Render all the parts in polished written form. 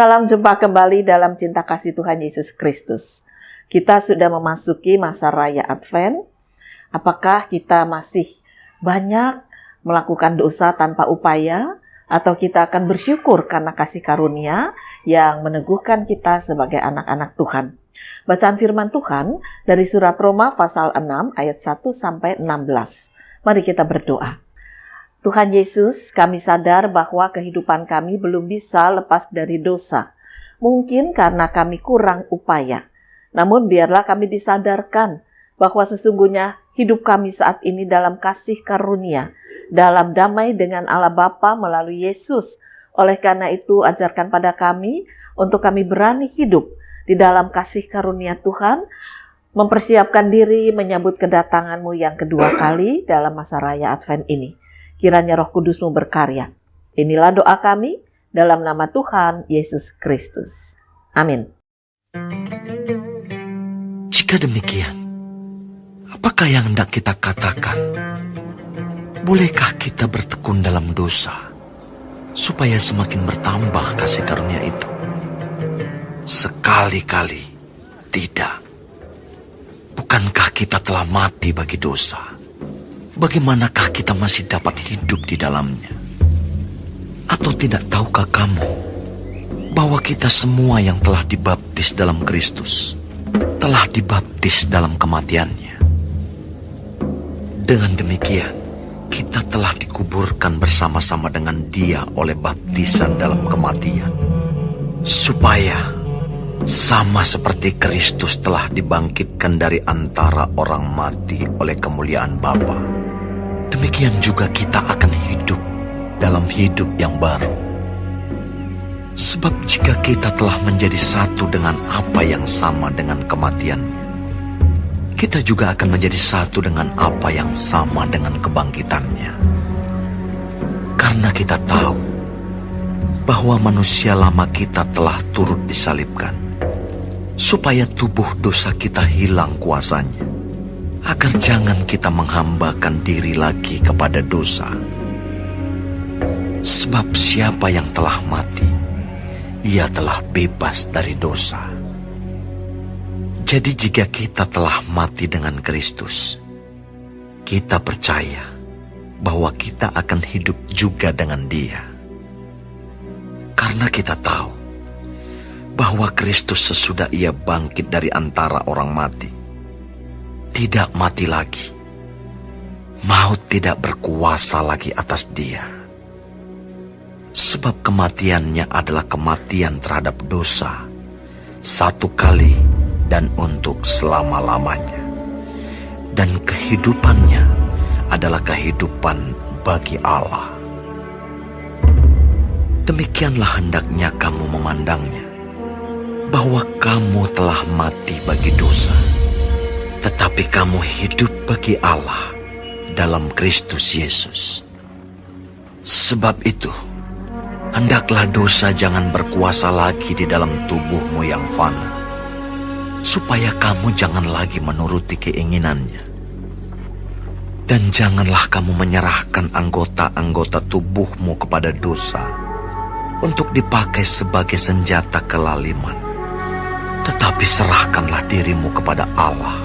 Salam jumpa kembali dalam cinta kasih Tuhan Yesus Kristus. Kita sudah memasuki masa raya Advent. Apakah kita masih banyak melakukan dosa tanpa upaya? Atau kita akan bersyukur karena kasih karunia yang meneguhkan kita sebagai anak-anak Tuhan? Bacaan firman Tuhan dari surat Roma pasal 6 ayat 1-16. Mari kita berdoa. Tuhan Yesus, kami sadar bahwa kehidupan kami belum bisa lepas dari dosa. Mungkin karena kami kurang upaya. Namun biarlah kami disadarkan bahwa sesungguhnya hidup kami saat ini dalam kasih karunia, dalam damai dengan Allah Bapa melalui Yesus. Oleh karena itu, ajarkan pada kami untuk kami berani hidup di dalam kasih karunia Tuhan, mempersiapkan diri menyambut kedatangan-Mu yang kedua kali dalam masa raya Advent ini. Kiranya Roh Kudus-Mu berkarya. Inilah doa kami dalam nama Tuhan Yesus Kristus. Amin. Jika demikian, apakah yang hendak kita katakan? Bolehkah kita bertekun dalam dosa, supaya semakin bertambah kasih karunia itu? Sekali-kali tidak. Bukankah kita telah mati bagi dosa? Bagaimanakah kita masih dapat hidup di dalamnya? Atau tidak tahukah kamu bahwa kita semua yang telah dibaptis dalam Kristus telah dibaptis dalam kematiannya? Dengan demikian, kita telah dikuburkan bersama-sama dengan Dia oleh baptisan dalam kematian, supaya sama seperti Kristus telah dibangkitkan dari antara orang mati oleh kemuliaan Bapa, demikian juga kita akan hidup dalam hidup yang baru. Sebab jika kita telah menjadi satu dengan apa yang sama dengan kematiannya, kita juga akan menjadi satu dengan apa yang sama dengan kebangkitannya. Karena kita tahu bahwa manusia lama kita telah turut disalibkan, supaya tubuh dosa kita hilang kuasanya, agar jangan kita menghambakan diri lagi kepada dosa. Sebab siapa yang telah mati, ia telah bebas dari dosa. Jadi jika kita telah mati dengan Kristus, kita percaya bahwa kita akan hidup juga dengan Dia. Karena kita tahu bahwa Kristus sesudah Ia bangkit dari antara orang mati, tidak mati lagi. Maut tidak berkuasa lagi atas Dia. Sebab kematiannya adalah kematian terhadap dosa, satu kali dan untuk selama-lamanya. Dan kehidupannya adalah kehidupan bagi Allah. Demikianlah hendaknya kamu memandangnya, bahwa kamu telah mati bagi dosa, tetapi kamu hidup bagi Allah dalam Kristus Yesus. Sebab itu, hendaklah dosa jangan berkuasa lagi di dalam tubuhmu yang fana, supaya kamu jangan lagi menuruti keinginannya. Dan janganlah kamu menyerahkan anggota-anggota tubuhmu kepada dosa untuk dipakai sebagai senjata kelaliman. Tetapi serahkanlah dirimu kepada Allah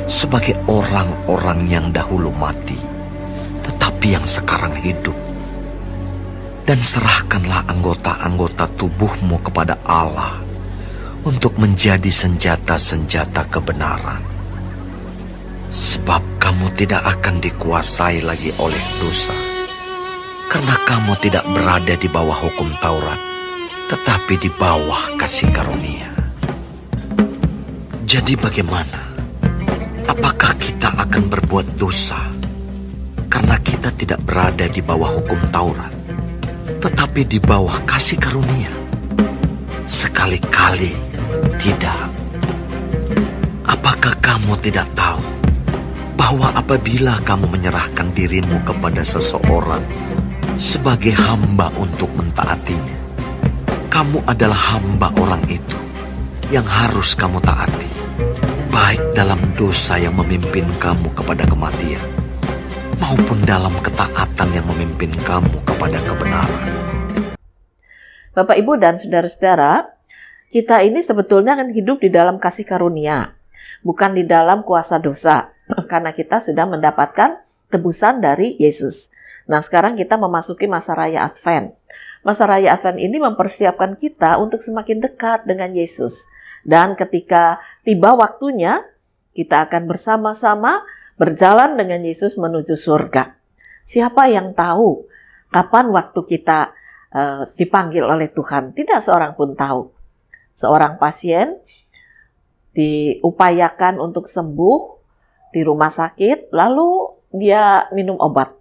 sebagai orang-orang yang dahulu mati, tetapi yang sekarang hidup. Dan serahkanlah anggota-anggota tubuhmu kepada Allah untuk menjadi senjata-senjata kebenaran. Sebab kamu tidak akan dikuasai lagi oleh dosa, karena kamu tidak berada di bawah hukum Taurat, tetapi di bawah kasih karunia. Jadi bagaimana? Apakah kita akan berbuat dosa karena kita tidak berada di bawah hukum Taurat, tetapi di bawah kasih karunia? Sekali-kali tidak. Apakah kamu tidak tahu bahwa apabila kamu menyerahkan dirimu kepada seseorang sebagai hamba untuk mentaatinya, kamu adalah hamba orang itu yang harus kamu taati, baik dalam dosa yang memimpin kamu kepada kematian, maupun dalam ketaatan yang memimpin kamu kepada kebenaran. Bapak, Ibu, dan saudara-saudara, kita ini sebetulnya kan hidup di dalam kasih karunia, bukan di dalam kuasa dosa, karena kita sudah mendapatkan tebusan dari Yesus. Nah, sekarang kita memasuki masa raya Advent. Masa raya Advent ini mempersiapkan kita untuk semakin dekat dengan Yesus. Dan ketika tiba waktunya, kita akan bersama-sama berjalan dengan Yesus menuju surga. Siapa yang tahu kapan waktu kita dipanggil oleh Tuhan? Tidak seorang pun tahu. Seorang pasien diupayakan untuk sembuh di rumah sakit, lalu dia minum obat.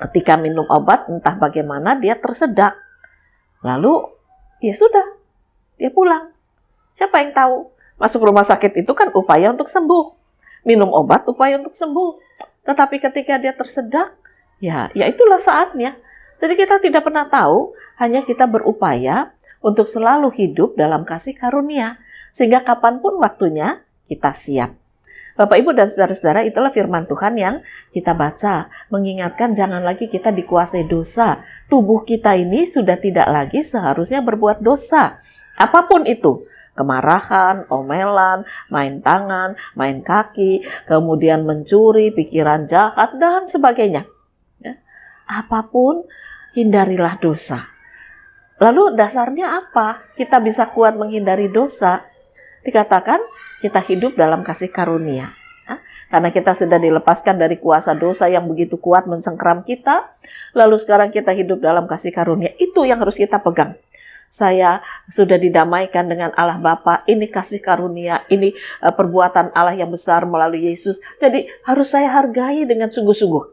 Ketika minum obat, entah bagaimana dia tersedak. Lalu, ya sudah, dia pulang. Siapa yang tahu? Masuk rumah sakit itu kan upaya untuk sembuh. Minum obat, upaya untuk sembuh. Tetapi ketika dia tersedak, ya itulah saatnya. Jadi kita tidak pernah tahu, hanya kita berupaya untuk selalu hidup dalam kasih karunia. Sehingga kapanpun waktunya, kita siap. Bapak, Ibu, dan saudara-saudara, itulah firman Tuhan yang kita baca. Mengingatkan jangan lagi kita dikuasai dosa. Tubuh kita ini sudah tidak lagi seharusnya berbuat dosa. Apapun itu. Kemarahan, omelan, main tangan, main kaki, kemudian mencuri, pikiran jahat, dan sebagainya. Ya. Apapun, hindarilah dosa. Lalu dasarnya apa? Kita bisa kuat menghindari dosa. Dikatakan kita hidup dalam kasih karunia. Karena kita sudah dilepaskan dari kuasa dosa yang begitu kuat mencengkeram kita. Lalu sekarang kita hidup dalam kasih karunia. Itu yang harus kita pegang. Saya sudah didamaikan dengan Allah Bapa. Ini kasih karunia. Ini perbuatan Allah yang besar melalui Yesus. Jadi harus saya hargai dengan sungguh-sungguh.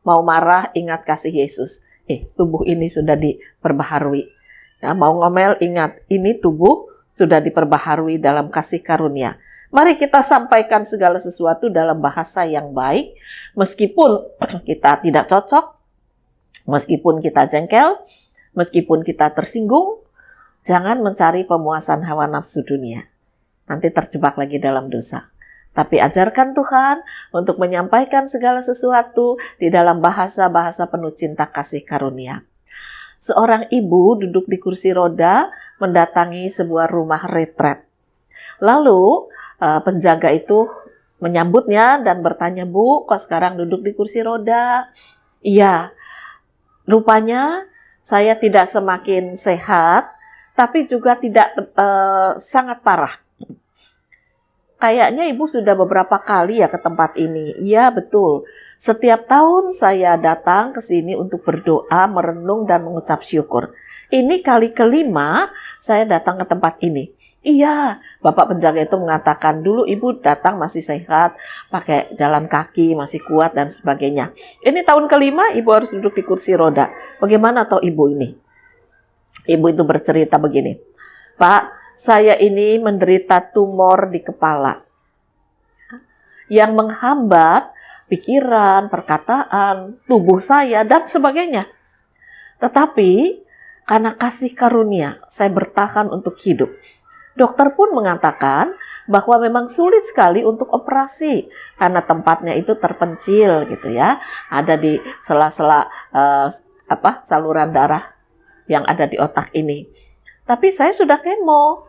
Mau marah, ingat kasih Yesus. Tubuh ini sudah diperbaharui. Ya, mau ngomel, ingat. Ini tubuh sudah diperbaharui dalam kasih karunia. Mari kita sampaikan segala sesuatu dalam bahasa yang baik. Meskipun kita tidak cocok, meskipun kita jengkel, meskipun kita tersinggung, jangan mencari pemuasan hawa nafsu dunia. Nanti terjebak lagi dalam dosa. Tapi ajarkan Tuhan untuk menyampaikan segala sesuatu di dalam bahasa-bahasa penuh cinta kasih karunia. Seorang ibu duduk di kursi roda mendatangi sebuah rumah retret. Lalu penjaga itu menyambutnya dan bertanya, "Bu, kok sekarang duduk di kursi roda?" "Iya, rupanya saya tidak semakin sehat, tapi juga tidak sangat parah." "Kayaknya ibu sudah beberapa kali ya ke tempat ini." "Iya, betul. Setiap tahun saya datang ke sini untuk berdoa, merenung, dan mengucap syukur. Ini kali kelima saya datang ke tempat ini." "Iya," Bapak penjaga itu mengatakan, "dulu ibu datang masih sehat, pakai jalan kaki, masih kuat, dan sebagainya. Ini tahun kelima ibu harus duduk di kursi roda. Bagaimana toh ibu ini?" Ibu itu bercerita begini, "Pak, saya ini menderita tumor di kepala yang menghambat pikiran, perkataan, tubuh saya, dan sebagainya. Tetapi karena kasih karunia, saya bertahan untuk hidup. Dokter pun mengatakan bahwa memang sulit sekali untuk operasi karena tempatnya itu terpencil gitu ya, ada di sela-sela saluran darah yang ada di otak ini. Tapi saya sudah kemo."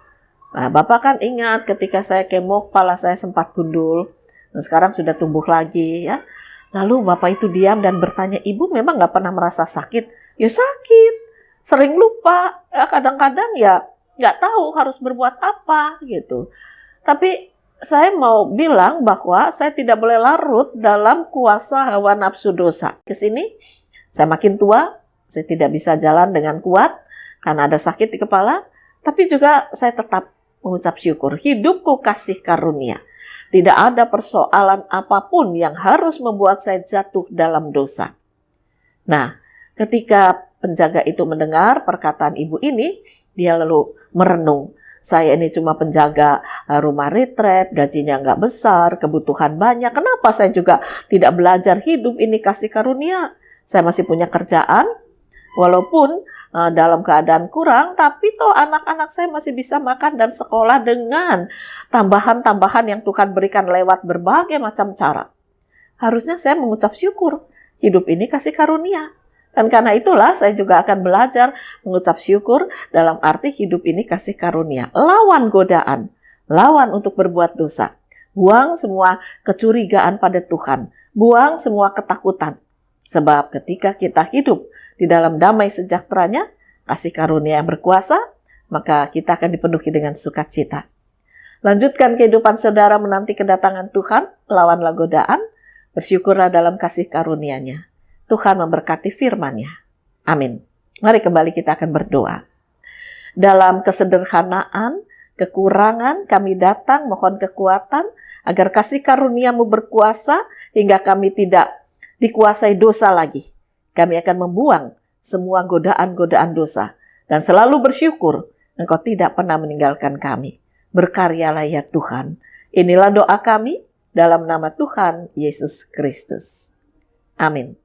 Nah, Bapak kan ingat ketika saya kemo, kepala saya sempat gundul. Nah, sekarang sudah tumbuh lagi ya. Lalu Bapak itu diam dan bertanya, "Ibu memang nggak pernah merasa sakit?" "Ya sakit, sering lupa, ya, kadang-kadang ya nggak tahu harus berbuat apa gitu. Tapi saya mau bilang bahwa saya tidak boleh larut dalam kuasa hawa nafsu dosa. Kesini saya makin tua, saya tidak bisa jalan dengan kuat karena ada sakit di kepala, tapi juga saya tetap mengucap syukur. Hidupku kasih karunia. Tidak ada persoalan apapun yang harus membuat saya jatuh dalam dosa." Nah, ketika penjaga itu mendengar perkataan ibu ini, dia lalu merenung. Saya ini cuma penjaga rumah retret, gajinya nggak besar, kebutuhan banyak. Kenapa saya juga tidak belajar hidup ini kasih karunia? Saya masih punya kerjaan, walaupun dalam keadaan kurang, tapi toh anak-anak saya masih bisa makan dan sekolah dengan tambahan-tambahan yang Tuhan berikan lewat berbagai macam cara. Harusnya saya mengucap syukur. Hidup ini kasih karunia. Dan karena itulah saya juga akan belajar mengucap syukur dalam arti hidup ini kasih karunia. Lawan godaan, lawan untuk berbuat dosa. Buang semua kecurigaan pada Tuhan, buang semua ketakutan. Sebab ketika kita hidup di dalam damai sejahteranya, kasih karunia yang berkuasa, maka kita akan dipenuhi dengan sukacita. Lanjutkan kehidupan saudara menanti kedatangan Tuhan, lawanlah godaan, bersyukurlah dalam kasih karunia-Nya. Tuhan memberkati firman-Nya. Amin. Mari kembali kita akan berdoa. Dalam kesederhanaan, kekurangan, kami datang mohon kekuatan, agar kasih karunia-Mu berkuasa, hingga kami tidak dikuasai dosa lagi. Kami akan membuang semua godaan-godaan dosa, dan selalu bersyukur Engkau tidak pernah meninggalkan kami. Berkaryalah ya Tuhan. Inilah doa kami dalam nama Tuhan Yesus Kristus. Amin.